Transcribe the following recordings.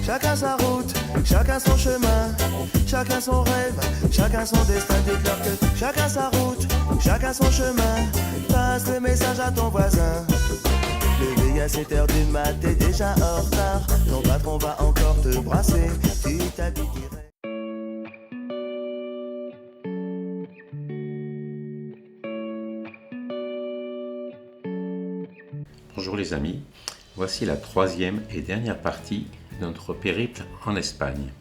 chacun sa route, chacun son chemin, chacun son rêve, chacun son destin. Déclare que chacun sa route, chacun son chemin. Passe le message à ton voisin. Levé à 7h du mat, t'es déjà en retard. Ton patron va encore te brasser. Tu t'habilles direct. Bonjour les amis, voici la troisième et dernière partie de notre périple en Espagne.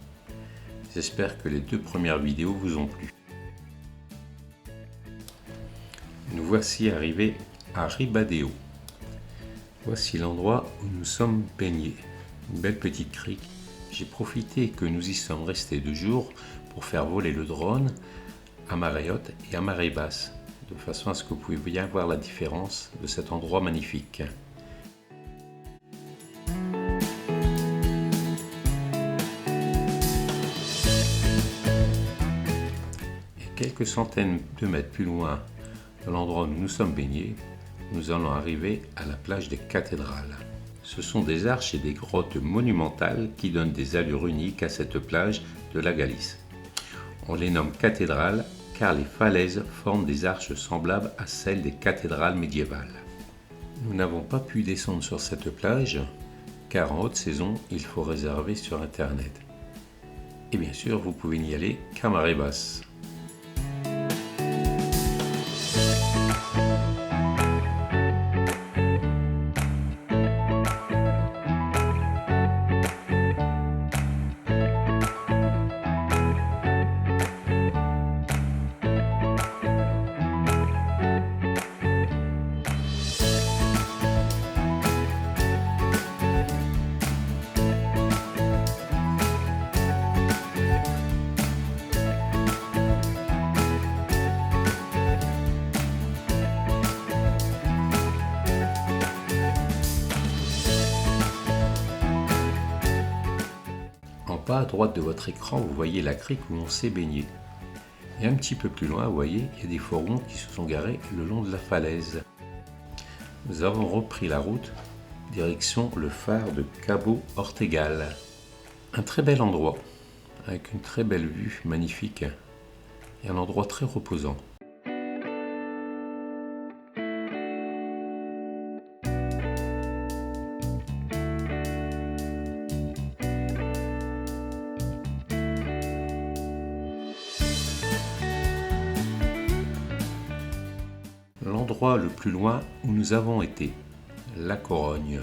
J'espère que les deux premières vidéos vous ont plu. Nous voici arrivés à Ribadeo. Voici l'endroit où nous sommes baignés. Une belle petite crique. J'ai profité que nous y sommes restés 2 jours pour faire voler le drone à marée haute et à marée basse, de façon à ce que vous puissiez bien voir la différence de cet endroit magnifique. Quelques centaines de mètres plus loin de l'endroit où nous sommes baignés, nous allons arriver à la plage des cathédrales. Ce sont des arches et des grottes monumentales qui donnent des allures uniques à cette plage de la Galice. On les nomme cathédrales car les falaises forment des arches semblables à celles des cathédrales médiévales. Nous n'avons pas pu descendre sur cette plage car en haute saison, il faut réserver sur internet. Et bien sûr, vous pouvez n'y aller qu'à marée basse. En bas à droite de votre écran, vous voyez la crique où on s'est baigné. Et un petit peu plus loin, vous voyez, il y a des fourgons qui se sont garés le long de la falaise. Nous avons repris la route, direction le phare de Cabo Ortegal. Un très bel endroit, avec une très belle vue magnifique et un endroit très reposant. L'endroit le plus loin où nous avons été, La Corogne,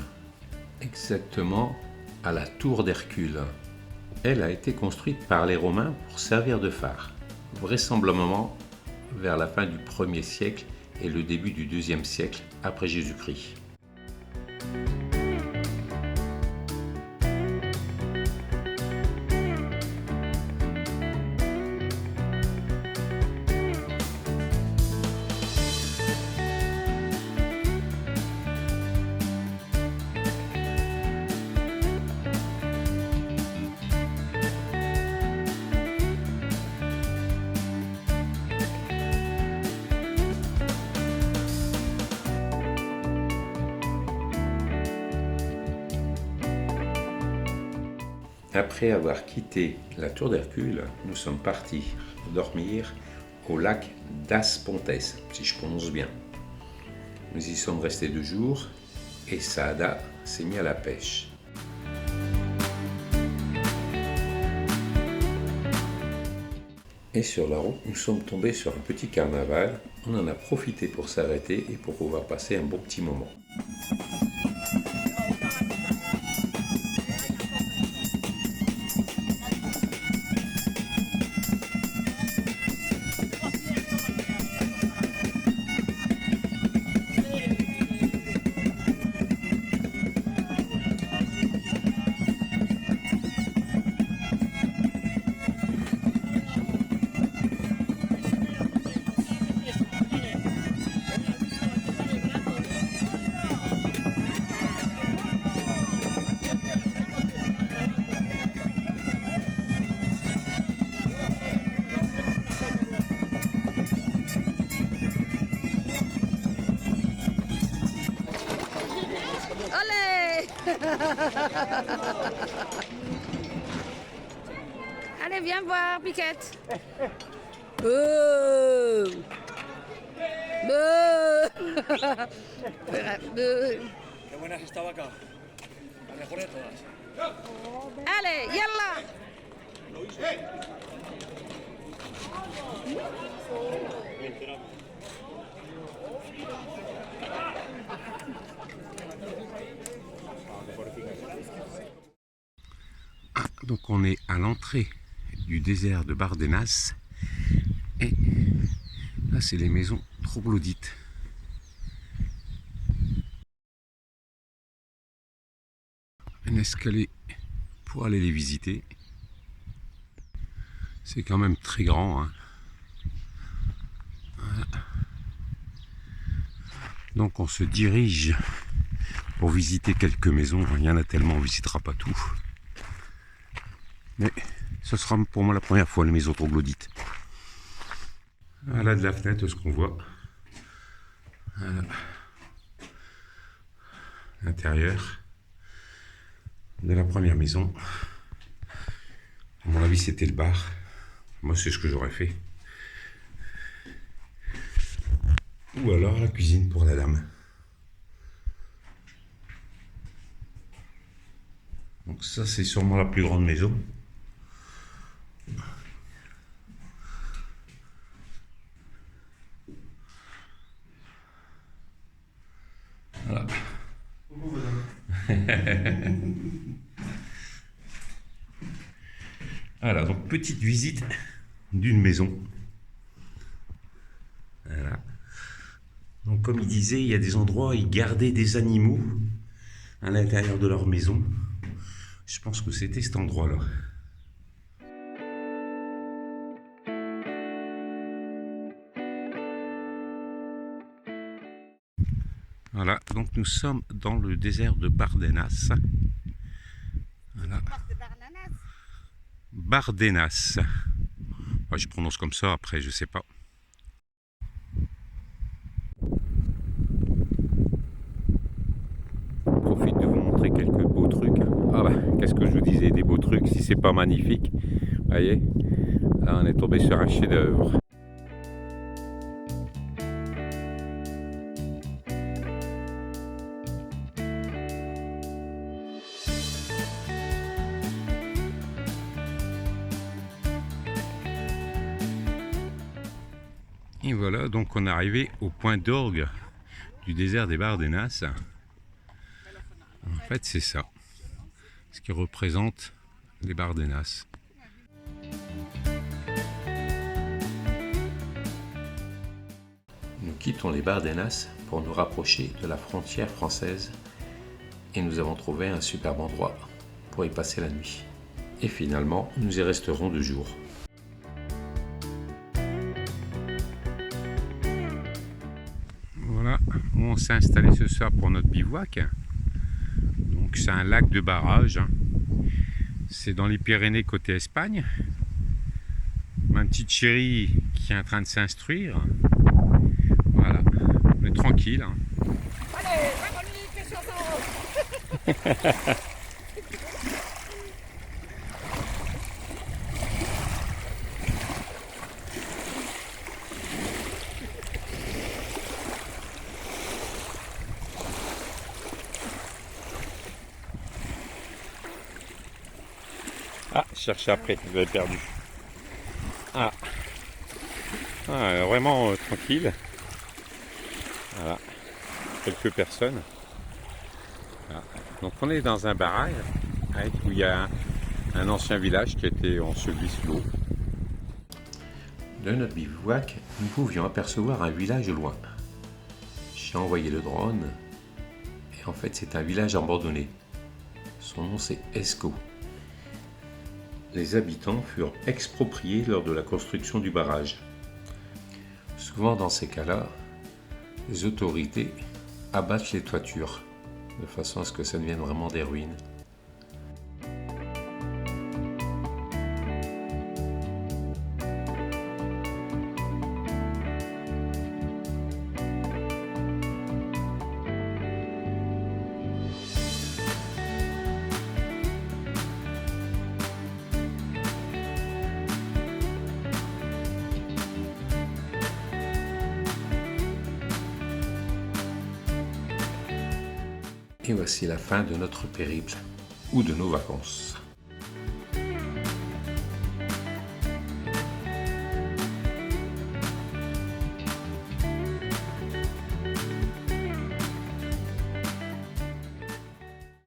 exactement à la tour d'Hercule. Elle a été construite par les Romains pour servir de phare, vraisemblablement vers la fin du 1er siècle et le début du 2e siècle après Jésus-Christ. Après avoir quitté la tour d'Hercule, nous sommes partis dormir au lac das Pontes, si je prononce bien. Nous y sommes restés 2 jours et Saada s'est mis à la pêche. Et sur la route, nous sommes tombés sur un petit carnaval. On en a profité pour s'arrêter et pour pouvoir passer un bon petit moment. Allez, viens voir, Piquette. Beuh. Beuh. Beuh. Qué buena es esta vaca. La mejor de todas. Allez, yalla. Donc on est à l'entrée du désert de Bardenas et là c'est les maisons troglodytes. Un escalier pour aller les visiter. C'est quand même très grand, hein. Voilà. Donc on se dirige pour visiter quelques maisons. Il y en a tellement, on ne visitera pas tout. Mais ce sera pour moi la première fois les maisons troglodytes. Voilà de la fenêtre ce qu'on voit. Voilà. L'intérieur de la première maison. À mon avis c'était le bar. Moi c'est ce que j'aurais fait. Ou alors la cuisine pour la dame. Donc ça c'est sûrement la plus grande maison. Voilà. Voilà, donc petite visite d'une maison. Voilà. Donc comme il disait, il y a des endroits où ils gardaient des animaux à l'intérieur de leur maison. Je pense que c'était cet endroit-là. Voilà, donc nous sommes dans le désert de Bardenas. Voilà. Bardenas. Ouais, je prononce comme ça, après je sais pas. Je profite de vous montrer quelques beaux trucs. Ah bah, qu'est-ce que je vous disais, des beaux trucs, si c'est pas magnifique. Vous voyez, là on est tombé sur un chef-d'œuvre. Et voilà, donc on est arrivé au point d'orgue du désert des Bardenas. En fait, c'est ça, ce qui représente les Bardenas. Nous quittons les Bardenas pour nous rapprocher de la frontière française et nous avons trouvé un superbe endroit pour y passer la nuit. Et finalement, nous y resterons 2 jours. Voilà, on s'est installé ce soir pour notre bivouac. Donc c'est un lac de barrage. C'est dans les Pyrénées côté Espagne. Ma petite chérie qui est en train de s'instruire. Voilà, on est tranquille. Allez, Ah, cherchez après, vous avez perdu. Ah, vraiment tranquille. Voilà, quelques personnes. Voilà. Donc on est dans un barrage où il y a un ancien village qui a été enseveli sous l'eau. De notre bivouac, nous pouvions apercevoir un village au loin. J'ai envoyé le drone et en fait c'est un village abandonné. Son nom c'est Esco. Les habitants furent expropriés lors de la construction du barrage. Souvent dans ces cas-là, les autorités abattent les toitures de façon à ce que ça devienne vraiment des ruines. Et voici la fin de notre périple ou de nos vacances.